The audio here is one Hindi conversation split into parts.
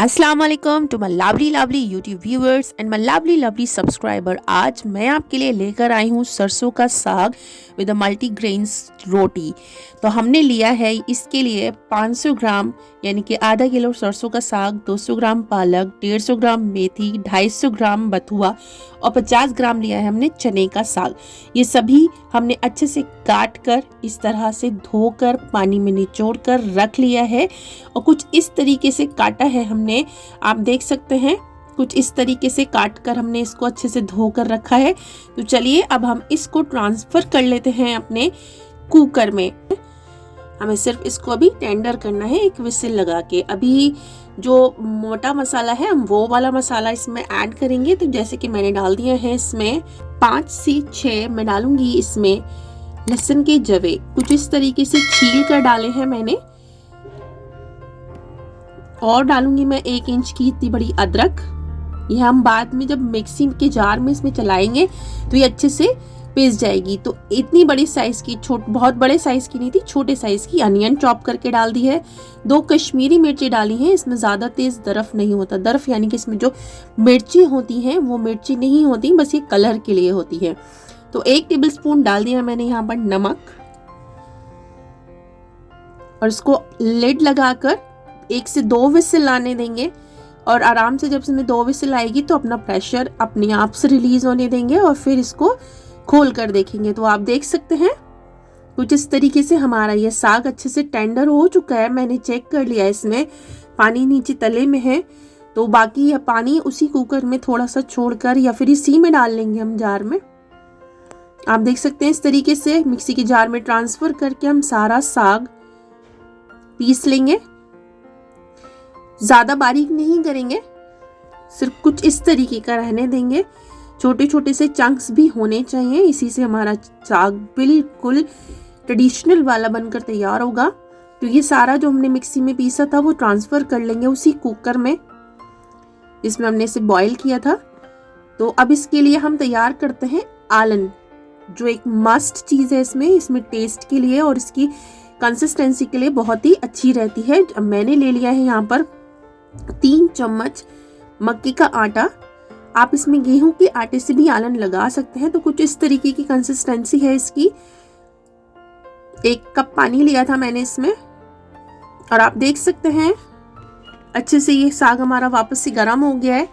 अस्सलाम वालेकुम to my lovely YouTube viewers and my lovely subscriber. आज मैं आपके लिए लेकर आई हूँ सरसों का साग विद अ मल्टीग्रेन्स रोटी। तो हमने लिया है इसके लिए 500 ग्राम यानी कि आधा किलो सरसों का साग, 200 ग्राम पालक, 150 ग्राम मेथी, 250 ग्राम बथुआ और 50 ग्राम लिया है हमने चने का साग। ये सभी हमने अच्छे से काट कर इस तरह से धोकर पानी में निचोड़ कर रख लिया है और कुछ इस तरीके से काटा है हमने। आप देख सकते हैं कुछ इस तरीके से काट कर हमने इसको अच्छे से धोकर रखा है। तो चलिए अब हम इसको ट्रांसफर कर लेते हैं अपने कुकर में। हमें सिर्फ इसको अभी टेंडर करना है एक विसिल लगा के। अभी जो मोटा मसाला है हम वो वाला मसाला इसमें ऐड करेंगे। तो जैसे कि मैंने डाल दिया है इसमें 5 से 6 मैं डालूंगी इसमें लहसुन के जवे, कुछ इस तरीके से छील कर डाले हैं मैंने। और डालूंगी मैं 1 इंच की इतनी बड़ी अदरक। यह हम बाद में जब मिक्सी के जार में इसमें चलाएंगे तो ये अच्छे से पिस जाएगी। तो इतनी बड़ी साइज की, बहुत बड़े साइज की नहीं थी, छोटे साइज की अनियन चॉप करके डाल दी है। 2 कश्मीरी मिर्ची डाली हैं। इसमें ज्यादा तेज दरफ नहीं होता। दरफ यानी कि इसमें जो मिर्ची होती हैं वो मिर्ची नहीं होती, बस ये कलर के लिए होती है। तो 1 टेबलस्पून डाल दिया मैंने यहाँ पर नमक और इसको लिड लगाकर 1 से 2 विसिल आने देंगे। और आराम से जब इसमें 2 विसिल आएगी तो अपना प्रेशर अपने आप से रिलीज होने देंगे और फिर इसको खोल कर देखेंगे। तो आप देख सकते हैं कुछ इस तरीके से हमारा ये साग अच्छे से टेंडर हो चुका है। मैंने चेक कर लिया, इसमें पानी नीचे तले में है। तो बाकी यह पानी उसी कुकर में थोड़ा सा छोड़कर या फिर इसी में डाल लेंगे हम जार में। आप देख सकते हैं इस तरीके से मिक्सी के जार में ट्रांसफर करके हम सारा साग पीस लेंगे। ज्यादा बारीक नहीं करेंगे, सिर्फ कुछ इस तरीके का रहने देंगे। छोटे छोटे से चंक्स भी होने चाहिए, इसी से हमारा साग बिल्कुल ट्रेडिशनल वाला बनकर तैयार होगा। तो ये सारा जो हमने मिक्सी में पीसा था वो ट्रांसफर कर लेंगे उसी कुकर में जिसमें हमने इसे बॉईल किया था। तो अब इसके लिए हम तैयार करते हैं आलन, जो एक मस्ट चीज है इसमें टेस्ट के लिए और इसकी कंसिस्टेंसी के लिए बहुत ही अच्छी रहती है। मैंने ले लिया है यहाँ पर 3 चम्मच मक्के का आटा। आप इसमें गेहूं के आटे से भी आलन लगा सकते हैं। तो कुछ इस तरीके की कंसिस्टेंसी है इसकी। 1 कप पानी लिया था मैंने इसमें और आप देख सकते हैं अच्छे से ये साग हमारा वापस से गर्म हो गया है।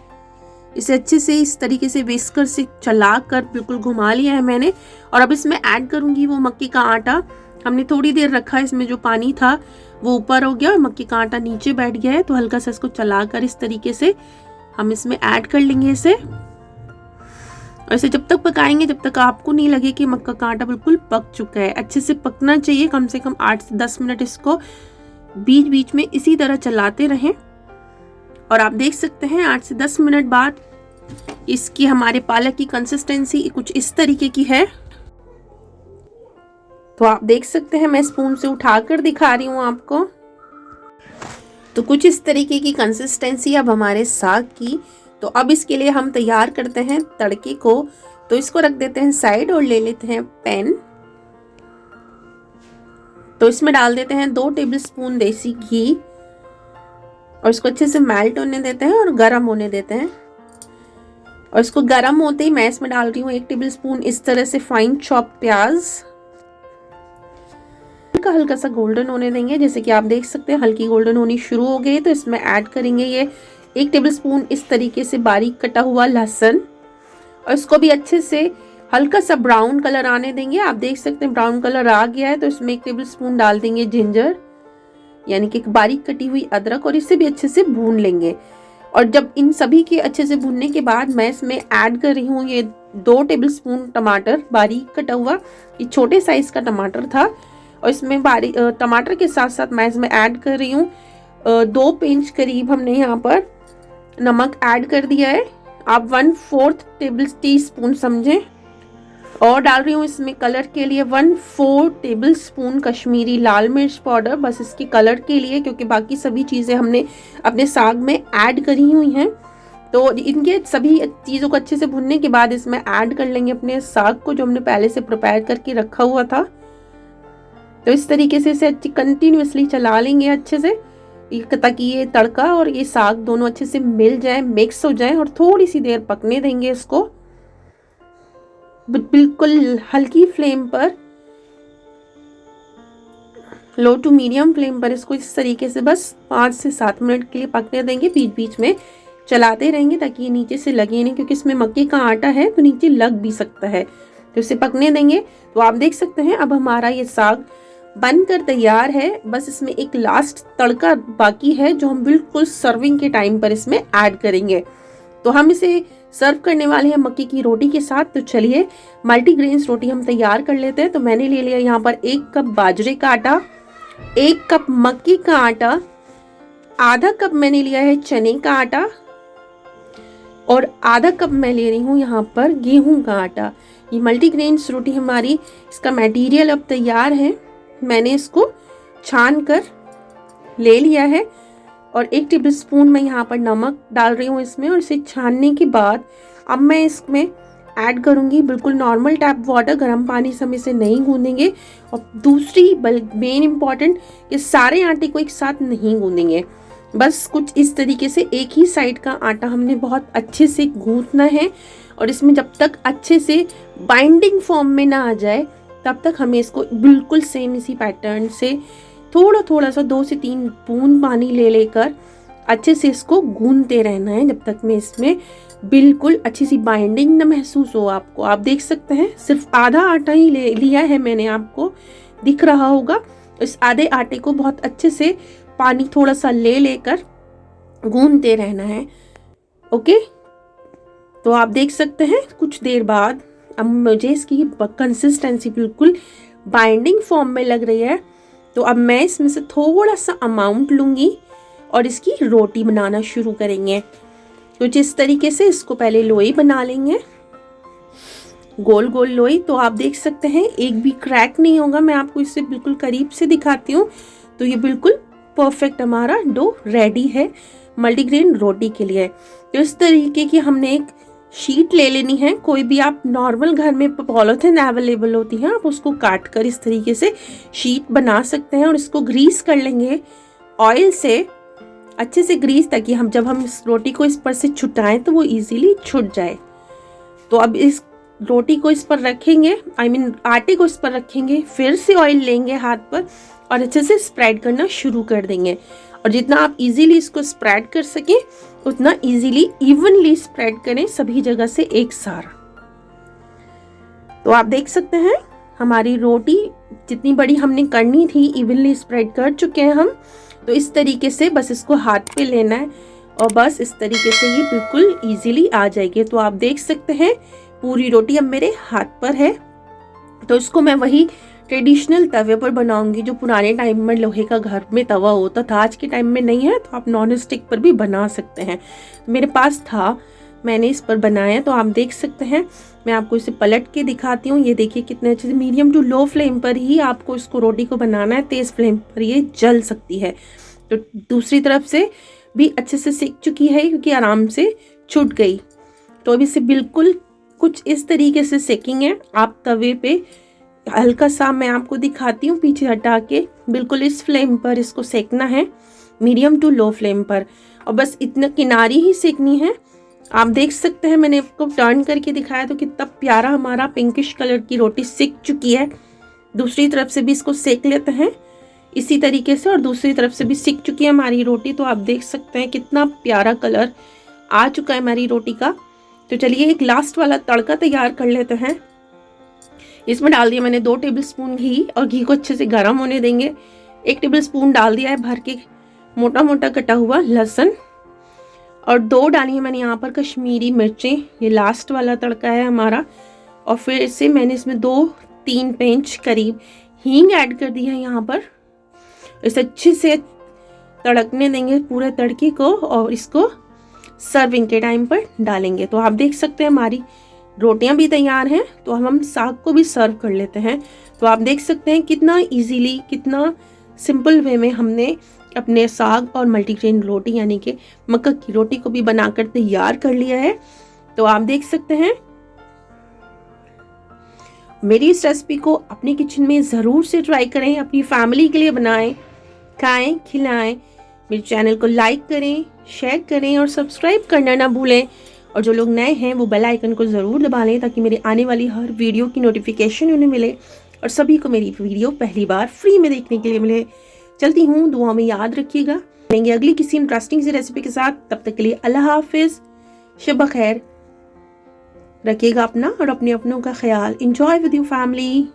इसे अच्छे से इस तरीके से विस्कर से चला कर बिल्कुल घुमा लिया है मैंने। और अब इसमें ऐड करूंगी वो मक्के का आटा। हमने थोड़ी देर रखा, इसमें जो पानी था वो ऊपर हो गया और मक्के का आटा नीचे बैठ गया है। तो हल्का सा इसको चलाकर इस तरीके से हम इसमें ऐड कर लेंगे इसे। और इसे जब तक पकाएंगे जब तक आपको नहीं लगे कि मक्का का आटा बिल्कुल पक चुका है। अच्छे से पकना चाहिए, कम से कम 8 से 10 मिनट इसको बीच बीच में इसी तरह चलाते रहें। और आप देख सकते हैं 8 से 10 मिनट बाद इसकी हमारे पालक की कंसिस्टेंसी कुछ इस तरीके की है। तो आप देख सकते हैं मैं स्पून से उठाकर दिखा रही हूँ आपको। तो कुछ इस तरीके की कंसिस्टेंसी अब हमारे साग की। तो अब इसके लिए हम तैयार करते हैं तड़के को। तो इसको रख देते हैं साइड और ले लेते हैं पैन। तो इसमें डाल देते हैं 2 टेबलस्पून देसी घी और इसको अच्छे से मेल्ट होने देते हैं और गर्म होने देते हैं। और इसको गर्म होते ही मैं इसमें डाल रही हूँ 1 टेबलस्पून इस तरह से फाइन चॉप प्याज। हल्का सा गोल्डन होने देंगे। जैसे कि आप देख सकते हैं हल्की गोल्डन होनी शुरू हो गई तो इसमें ऐड करेंगे ये 1 टेबलस्पून इस तरीके से बारीक कटा हुआ लहसुन और इसको भी अच्छे से हल्का सा ब्राउन कलर आने देंगे। आप देख सकते हैं ब्राउन कलर आ गया है। तो इसमें 1 टेबलस्पून डाल देंगे जिंजर यानी कि बारीक कटी हुई अदरक और इसे भी अच्छे से भून लेंगे। और जब इन सभी के अच्छे से भूनने के बाद मैं इसमें ऐड कर रही हूँ ये 2 टेबलस्पून टमाटर बारीक कटा हुआ। ये छोटे साइज का टमाटर था और इसमें बारीक टमाटर के साथ साथ मैं इसमें ऐड कर रही हूँ 2 पिंच करीब हमने यहाँ पर नमक ऐड कर दिया है। आप 1/4 टेबल टीस्पून समझें। और डाल रही हूँ इसमें कलर के लिए 1/4 टेबलस्पून कश्मीरी लाल मिर्च पाउडर, बस इसके कलर के लिए, क्योंकि बाकी सभी चीज़ें हमने अपने साग में ऐड करी हुई हैं। तो इनके सभी चीज़ों को अच्छे से भुनने के बाद इसमें ऐड कर लेंगे अपने साग को जो हमने पहले से प्रिपेयर करके रखा हुआ था। तो इस तरीके से इसे कंटिन्यूअसली चला लेंगे अच्छे से ताकि ये तड़का और ये साग दोनों अच्छे से मिल जाए, मिक्स हो जाए, और थोड़ी सी देर पकने देंगे इसको बिल्कुल हल्की फ्लेम पर, लो टू मीडियम फ्लेम पर इसको इस तरीके से बस 5 से 7 मिनट के लिए पकने देंगे। बीच बीच में चलाते रहेंगे ताकि ये नीचे से लगे नहीं, क्योंकि इसमें मक्के का आटा है तो नीचे लग भी सकता है। तो इसे पकने देंगे। तो आप देख सकते हैं अब हमारा ये साग बनकर तैयार है। बस इसमें एक लास्ट तड़का बाकी है जो हम बिल्कुल सर्विंग के टाइम पर इसमें ऐड करेंगे। तो हम इसे सर्व करने वाले हैं मक्के की रोटी के साथ। तो चलिए मल्टीग्रेन्स रोटी हम तैयार कर लेते हैं। तो मैंने ले लिया यहाँ पर 1 कप बाजरे का आटा, 1 कप मक्के का आटा, आधा कप मैंने लिया है चने का आटा, और आधा कप मैं ले रही हूँ यहाँ पर गेहूं का आटा। ये मल्टीग्रेन्स रोटी हमारी, इसका मटेरियल अब तैयार है। मैंने इसको छान कर ले लिया है, और 1 टेबलस्पून मैं यहाँ पर नमक डाल रही हूँ इसमें। और इसे छानने के बाद अब मैं इसमें ऐड करूँगी बिल्कुल नॉर्मल टैप वाटर, गर्म पानी से हम इसे नहीं गूंदेंगे। और दूसरी मेन इम्पॉर्टेंट, ये सारे आटे को एक साथ नहीं गूंदेंगे, बस कुछ इस तरीके से एक ही साइड का आटा हमने बहुत अच्छे से गूंथना है। और इसमें जब तक अच्छे से बाइंडिंग फॉर्म में ना आ जाए तब तक हमें इसको बिल्कुल सेम इसी पैटर्न से थोड़ा थोड़ा सा 2 से 3 बूंद पानी ले लेकर अच्छे से इसको गूंथते रहना है जब तक में इसमें बिल्कुल अच्छी सी बाइंडिंग न महसूस हो आपको। आप देख सकते हैं सिर्फ आधा आटा ही ले लिया है मैंने, आपको दिख रहा होगा। इस आधे आटे को बहुत अच्छे से पानी थोड़ा सा ले लेकर गूंथते रहना है। ओके, तो आप देख सकते हैं कुछ देर बाद अब मुझे इसकी कंसिस्टेंसी बिल्कुल बाइंडिंग फॉर्म में लग रही है। तो अब मैं इसमें से थोड़ा सा अमाउंट लूँगी और इसकी रोटी बनाना शुरू करेंगे। तो जिस तरीके से इसको पहले लोई बना लेंगे, गोल गोल लोई। तो आप देख सकते हैं एक भी क्रैक नहीं होगा। मैं आपको इससे बिल्कुल करीब से दिखाती हूँ। तो ये बिल्कुल परफेक्ट हमारा डो रेडी है मल्टीग्रेन रोटी के लिए। तो इस तरीके की हमने एक शीट ले लेनी है। कोई भी आप नॉर्मल घर में पॉलीथिन अवेलेबल होती है, आप उसको काट कर इस तरीके से शीट बना सकते हैं। और इसको ग्रीस कर लेंगे ऑयल से, अच्छे से ग्रीस, ताकि हम जब हम इस रोटी को इस पर से छुटाएं तो वो इजीली छुट जाए। तो अब इस रोटी को इस पर रखेंगे, आटे को इस पर रखेंगे, फिर से ऑयल लेंगे हाथ पर और अच्छे से स्प्रेड करना शुरू कर देंगे। और जितना आप इजीली इसको स्प्रेड कर सकें उतना इजीली इवनली स्प्रेड करें सभी जगह से एक साथ। तो आप देख सकते हैं हमारी रोटी जितनी बड़ी हमने करनी थी इवनली स्प्रेड कर चुके हैं हम। तो इस तरीके से बस इसको हाथ पे लेना है और बस इस तरीके से ये बिल्कुल इजीली आ जाएगी। तो आप देख सकते हैं पूरी रोटी अब मेरे हाथ पर है। तो इसको मैं वही ट्रेडिशनल तवे पर बनाऊंगी जो पुराने टाइम में लोहे का घर में तवा होता था। आज के टाइम में नहीं है तो आप नॉन स्टिक पर भी बना सकते हैं। मेरे पास था, मैंने इस पर बनाया। तो आप देख सकते हैं, मैं आपको इसे पलट के दिखाती हूँ। ये देखिए कितने अच्छे से मीडियम टू लो फ्लेम पर ही आपको इसको रोटी को बनाना है, तेज फ्लेम पर ये जल सकती है। तो दूसरी तरफ से भी अच्छे से सिक चुकी है क्योंकि आराम से छूट गई। तो अब इसे बिल्कुल कुछ इस तरीके से सेकेंगे आप तवे पे। हल्का सा मैं आपको दिखाती हूँ, पीछे हटा के बिल्कुल इस फ्लेम पर इसको सेकना है, मीडियम टू लो फ्लेम पर। और बस इतना किनारी ही सेकनी है। आप देख सकते हैं मैंने आपको टर्न करके दिखाया तो कितना प्यारा हमारा पिंकिश कलर की रोटी सिक चुकी है। दूसरी तरफ से भी इसको सेक लेते हैं इसी तरीके से, और दूसरी तरफ से भी सिक चुकी है हमारी रोटी। तो आप देख सकते हैं कितना प्यारा कलर आ चुका है हमारी रोटी का। तो चलिए एक लास्ट वाला तड़का तैयार कर लेते हैं। इसमें डाल दिया मैंने 2 टेबलस्पून घी, और घी को अच्छे से गर्म होने देंगे। 1 टेबलस्पून डाल दिया है भर के मोटा मोटा कटा हुआ लहसुन, और 2 डाली है मैंने यहाँ पर कश्मीरी मिर्चें। ये लास्ट वाला तड़का है हमारा। और फिर से मैंने इसमें 2-3 पिंच करीब हींग ऐड कर दी है यहाँ पर। इसे अच्छे से तड़कने देंगे पूरे तड़के को, और इसको सर्विंग के टाइम पर डालेंगे। तो आप देख सकते हैं हमारी रोटियां भी तैयार हैं। तो हम साग को भी सर्व कर लेते हैं। तो आप देख सकते हैं कितना इजीली, कितना सिंपल वे में हमने अपने साग और मल्टीग्रेन रोटी यानी कि मक्का की रोटी को भी बनाकर तैयार कर लिया है। तो आप देख सकते हैं मेरी इस रेसिपी को अपने किचन में ज़रूर से ट्राई करें, अपनी फैमिली के लिए बनाएं, खाएं, खिलाएं। मेरे चैनल को लाइक करें, शेयर करें और सब्सक्राइब करना ना भूलें। और जो लोग नए हैं वो बेल आइकन को ज़रूर दबा लें ताकि मेरे आने वाली हर वीडियो की नोटिफिकेशन उन्हें मिले और सभी को मेरी वीडियो पहली बार फ्री में देखने के लिए मिले। चलती हूँ, दुआ में याद रखिएगा। मिलेंगे अगली किसी इंटरेस्टिंग सी रेसिपी के साथ। तब तक के लिए अल्लाह हाफिज़, शब खैर। रखिएगा अपना और अपने अपनों का ख्याल। Enjoy with your family.